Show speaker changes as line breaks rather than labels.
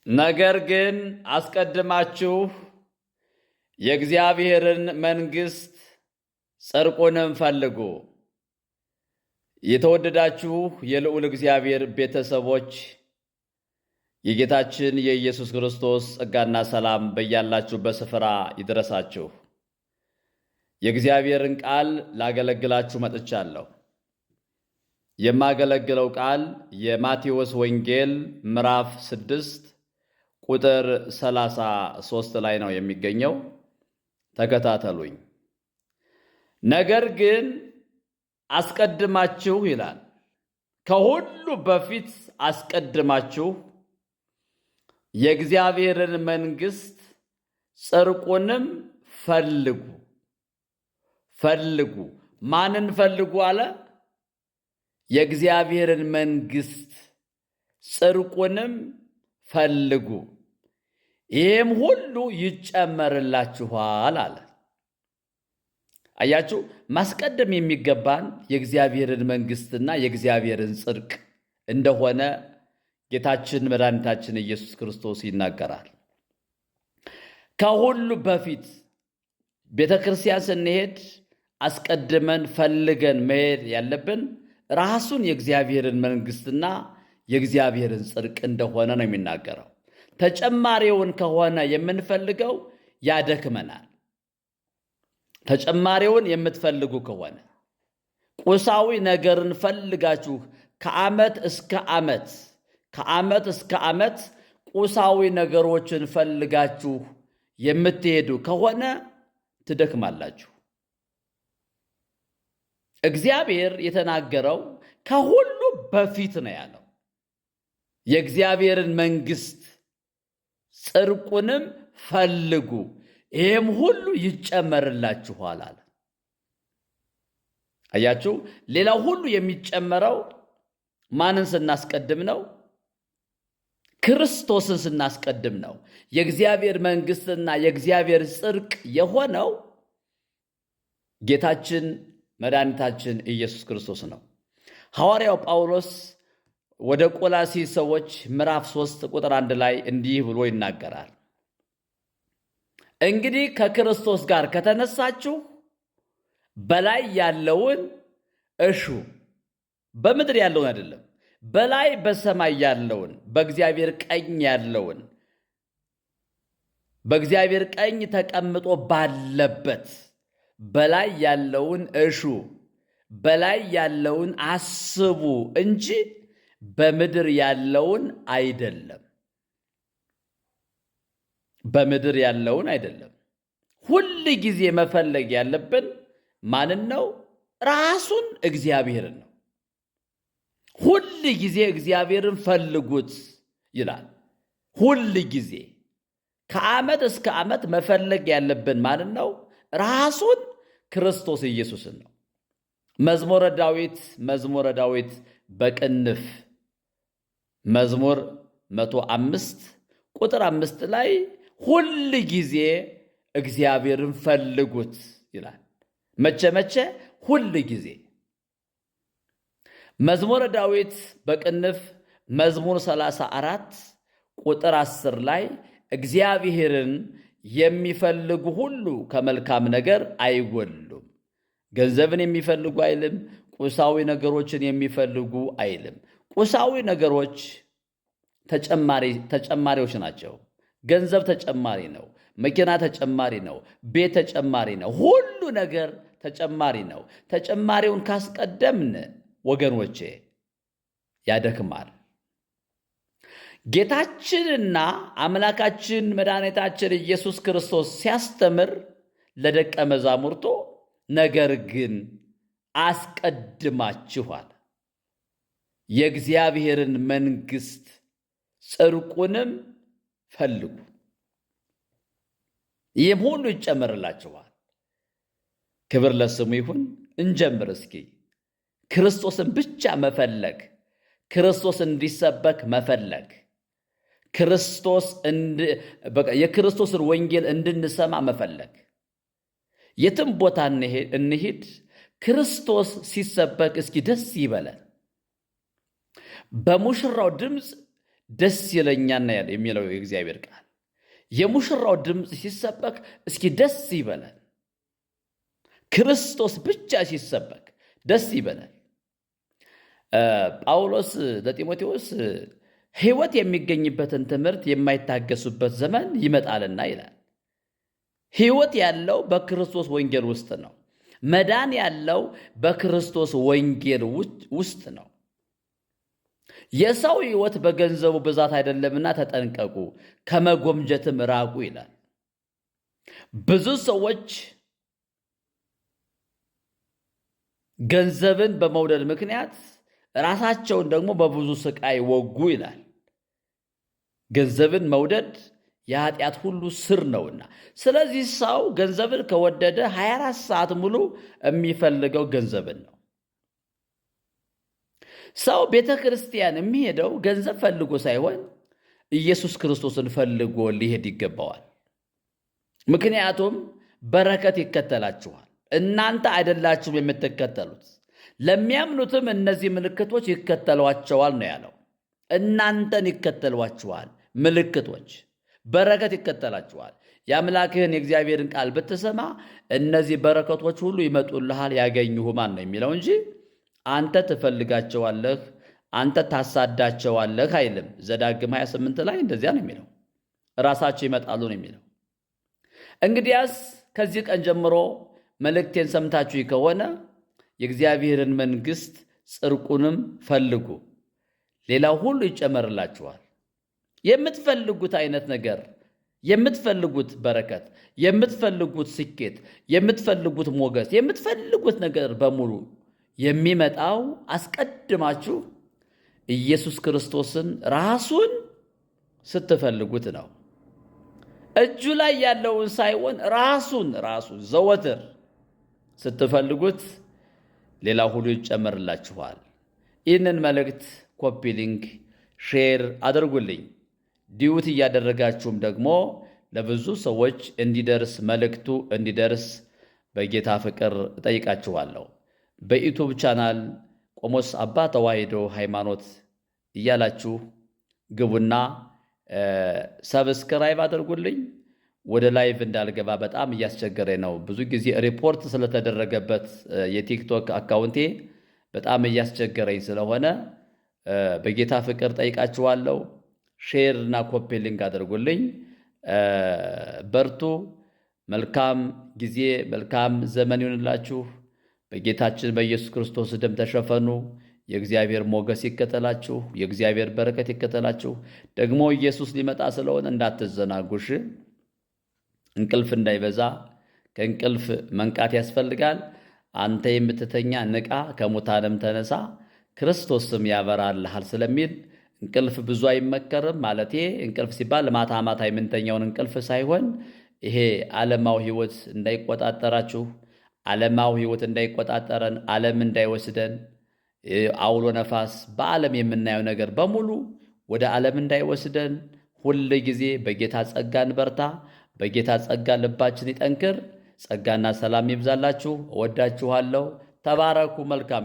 ነገር ግን አስቀድማችሁ የእግዚአብሔርን መንግሥት ጽድቁንም ፈልጉ። የተወደዳችሁ የልዑል እግዚአብሔር ቤተሰቦች የጌታችን የኢየሱስ ክርስቶስ ጸጋና ሰላም በያላችሁበት ስፍራ ይድረሳችሁ። የእግዚአብሔርን ቃል ላገለግላችሁ መጥቻለሁ። የማገለግለው ቃል የማቴዎስ ወንጌል ምዕራፍ 6 ቁጥር 33 ላይ ነው የሚገኘው። ተከታተሉኝ። ነገር ግን አስቀድማችሁ ይላል፣ ከሁሉ በፊት አስቀድማችሁ የእግዚአብሔርን መንግሥት ጽድቁንም ፈልጉ። ፈልጉ። ማንን ፈልጉ አለ? የእግዚአብሔርን መንግሥት ጽድቁንም ፈልጉ፣ ይህም ሁሉ ይጨመርላችኋል አለ። አያችሁ፣ ማስቀደም የሚገባን የእግዚአብሔርን መንግሥትና የእግዚአብሔርን ጽድቅ እንደሆነ ጌታችን መድኃኒታችን ኢየሱስ ክርስቶስ ይናገራል። ከሁሉ በፊት ቤተ ክርስቲያን ስንሄድ አስቀድመን ፈልገን መሄድ ያለብን ራሱን የእግዚአብሔርን መንግሥትና የእግዚአብሔርን ጽድቅ እንደሆነ ነው የሚናገረው። ተጨማሪውን ከሆነ የምንፈልገው ያደክመናል። ተጨማሪውን የምትፈልጉ ከሆነ ቁሳዊ ነገርን ፈልጋችሁ ከዓመት እስከ ዓመት ቁሳዊ ነገሮችን ፈልጋችሁ የምትሄዱ ከሆነ ትደክማላችሁ። እግዚአብሔር የተናገረው ከሁሉ በፊት ነው ያለው። የእግዚአብሔርን መንግሥት ጽድቁንም ፈልጉ፣ ይህም ሁሉ ይጨመርላችኋል አለ። አያችሁ፣ ሌላው ሁሉ የሚጨመረው ማንን ስናስቀድም ነው? ክርስቶስን ስናስቀድም ነው። የእግዚአብሔር መንግሥትና የእግዚአብሔር ጽድቅ የሆነው ጌታችን መድኃኒታችን ኢየሱስ ክርስቶስ ነው። ሐዋርያው ጳውሎስ ወደ ቆላስይስ ሰዎች ምዕራፍ 3 ቁጥር 1 ላይ እንዲህ ብሎ ይናገራል። እንግዲህ ከክርስቶስ ጋር ከተነሳችሁ በላይ ያለውን እሹ። በምድር ያለውን አይደለም፣ በላይ በሰማይ ያለውን በእግዚአብሔር ቀኝ ያለውን በእግዚአብሔር ቀኝ ተቀምጦ ባለበት በላይ ያለውን እሹ፣ በላይ ያለውን አስቡ እንጂ በምድር ያለውን አይደለም። በምድር ያለውን አይደለም። ሁል ጊዜ መፈለግ ያለብን ማንን ነው? ራሱን እግዚአብሔርን ነው። ሁል ጊዜ እግዚአብሔርን ፈልጉት ይላል። ሁል ጊዜ ከዓመት እስከ ዓመት መፈለግ ያለብን ማንን ነው? ራሱን ክርስቶስ ኢየሱስን ነው። መዝሙረ ዳዊት በቅንፍ መዝሙር 105 ቁጥር 5 ላይ ሁል ጊዜ እግዚአብሔርን ፈልጉት ይላል። መቼ? ሁል ጊዜ። መዝሙረ ዳዊት በቅንፍ መዝሙር 34 ቁጥር 10 ላይ እግዚአብሔርን የሚፈልጉ ሁሉ ከመልካም ነገር አይጎሉም። ገንዘብን የሚፈልጉ አይልም። ቁሳዊ ነገሮችን የሚፈልጉ አይልም። ቁሳዊ ነገሮች ተጨማሪዎች ናቸው። ገንዘብ ተጨማሪ ነው። መኪና ተጨማሪ ነው። ቤት ተጨማሪ ነው። ሁሉ ነገር ተጨማሪ ነው። ተጨማሪውን ካስቀደምን ወገኖቼ ያደክማል። ጌታችንና አምላካችን መድኃኒታችን ኢየሱስ ክርስቶስ ሲያስተምር ለደቀ መዛሙርቱ ነገር ግን አስቀድማችኋል የእግዚአብሔርን መንግሥት ጽድቁንም ፈልጉ፣ ይህም ሁሉ ይጨመርላችኋል። ክብር ለስሙ ይሁን። እንጀምር እስኪ። ክርስቶስን ብቻ መፈለግ፣ ክርስቶስ እንዲሰበክ መፈለግ፣ የክርስቶስን ወንጌል እንድንሰማ መፈለግ። የትም ቦታ እንሂድ፣ ክርስቶስ ሲሰበክ እስኪ ደስ ይበለን። በሙሽራው ድምፅ ደስ ይለኛና ያለ የሚለው የእግዚአብሔር ቃል የሙሽራው ድምፅ ሲሰበክ እስኪ ደስ ይበለን። ክርስቶስ ብቻ ሲሰበክ ደስ ይበላል። ጳውሎስ ለጢሞቴዎስ ሕይወት የሚገኝበትን ትምህርት የማይታገሱበት ዘመን ይመጣልና ይላል። ሕይወት ያለው በክርስቶስ ወንጌል ውስጥ ነው። መዳን ያለው በክርስቶስ ወንጌል ውስጥ ነው። የሰው ሕይወት በገንዘቡ ብዛት አይደለምና ተጠንቀቁ፣ ከመጎምጀትም ራቁ ይላል። ብዙ ሰዎች ገንዘብን በመውደድ ምክንያት ራሳቸውን ደግሞ በብዙ ስቃይ ወጉ ይላል። ገንዘብን መውደድ የኃጢአት ሁሉ ስር ነውና፣ ስለዚህ ሰው ገንዘብን ከወደደ 24 ሰዓት ሙሉ የሚፈልገው ገንዘብን ነው። ሰው ቤተ ክርስቲያን የሚሄደው ገንዘብ ፈልጎ ሳይሆን ኢየሱስ ክርስቶስን ፈልጎ ሊሄድ ይገባዋል። ምክንያቱም በረከት ይከተላችኋል። እናንተ አይደላችሁም የምትከተሉት፣ ለሚያምኑትም እነዚህ ምልክቶች ይከተሏቸዋል ነው ያለው። እናንተን ይከተሏችኋል ምልክቶች፣ በረከት ይከተላችኋል። የአምላክህን የእግዚአብሔርን ቃል ብትሰማ እነዚህ በረከቶች ሁሉ ይመጡልሃል፣ ያገኙሁማን ነው የሚለው እንጂ አንተ ትፈልጋቸዋለህ፣ አንተ ታሳዳቸዋለህ አይልም። ዘዳግም 28 ላይ እንደዚያ ነው የሚለው። ራሳቸው ይመጣሉ ነው የሚለው። እንግዲያስ ከዚህ ቀን ጀምሮ መልእክቴን ሰምታችሁ ከሆነ የእግዚአብሔርን መንግሥት ጽድቁንም ፈልጉ፣ ሌላው ሁሉ ይጨመርላችኋል። የምትፈልጉት አይነት ነገር፣ የምትፈልጉት በረከት፣ የምትፈልጉት ስኬት፣ የምትፈልጉት ሞገስ፣ የምትፈልጉት ነገር በሙሉ የሚመጣው አስቀድማችሁ ኢየሱስ ክርስቶስን ራሱን ስትፈልጉት ነው። እጁ ላይ ያለውን ሳይሆን ራሱን ዘወትር ስትፈልጉት ሌላ ሁሉ ይጨመርላችኋል። ይህንን መልእክት ኮፒ ሊንክ ሼር አድርጉልኝ። ዲዩት እያደረጋችሁም ደግሞ ለብዙ ሰዎች እንዲደርስ መልእክቱ እንዲደርስ በጌታ ፍቅር እጠይቃችኋለሁ። በዩቱብ ቻናል ቆሞስ አባ ተዋሕዶ ሃይማኖት እያላችሁ ግቡና ሰብስክራይብ አድርጉልኝ። ወደ ላይቭ እንዳልገባ በጣም እያስቸገረኝ ነው። ብዙ ጊዜ ሪፖርት ስለተደረገበት የቲክቶክ አካውንቴ በጣም እያስቸገረኝ ስለሆነ በጌታ ፍቅር ጠይቃችኋለሁ። ሼር እና ኮፒ ሊንክ አድርጉልኝ። በርቱ። መልካም ጊዜ፣ መልካም ዘመን ይሁንላችሁ። በጌታችን በኢየሱስ ክርስቶስ ደም ተሸፈኑ። የእግዚአብሔር ሞገስ ይከተላችሁ፣ የእግዚአብሔር በረከት ይከተላችሁ። ደግሞ ኢየሱስ ሊመጣ ስለሆነ እንዳትዘናጉሽ። እንቅልፍ እንዳይበዛ፣ ከእንቅልፍ መንቃት ያስፈልጋል። አንተ የምትተኛ ንቃ፣ ከሙታንም ተነሳ፣ ክርስቶስም ያበራልሃል ስለሚል እንቅልፍ ብዙ አይመከርም። ማለቴ እንቅልፍ ሲባል ማታ ማታ የምንተኛውን እንቅልፍ ሳይሆን ይሄ ዓለማዊ ሕይወት እንዳይቆጣጠራችሁ፣ ዓለማዊ ሕይወት እንዳይቆጣጠረን፣ ዓለም እንዳይወስደን፣ አውሎ ነፋስ፣ በዓለም የምናየው ነገር በሙሉ ወደ ዓለም እንዳይወስደን ሁል ጊዜ በጌታ ጸጋ እንበርታ። በጌታ ጸጋ ልባችን ይጠንክር። ጸጋና ሰላም ይብዛላችሁ። እወዳችኋለሁ። ተባረኩ። መልካም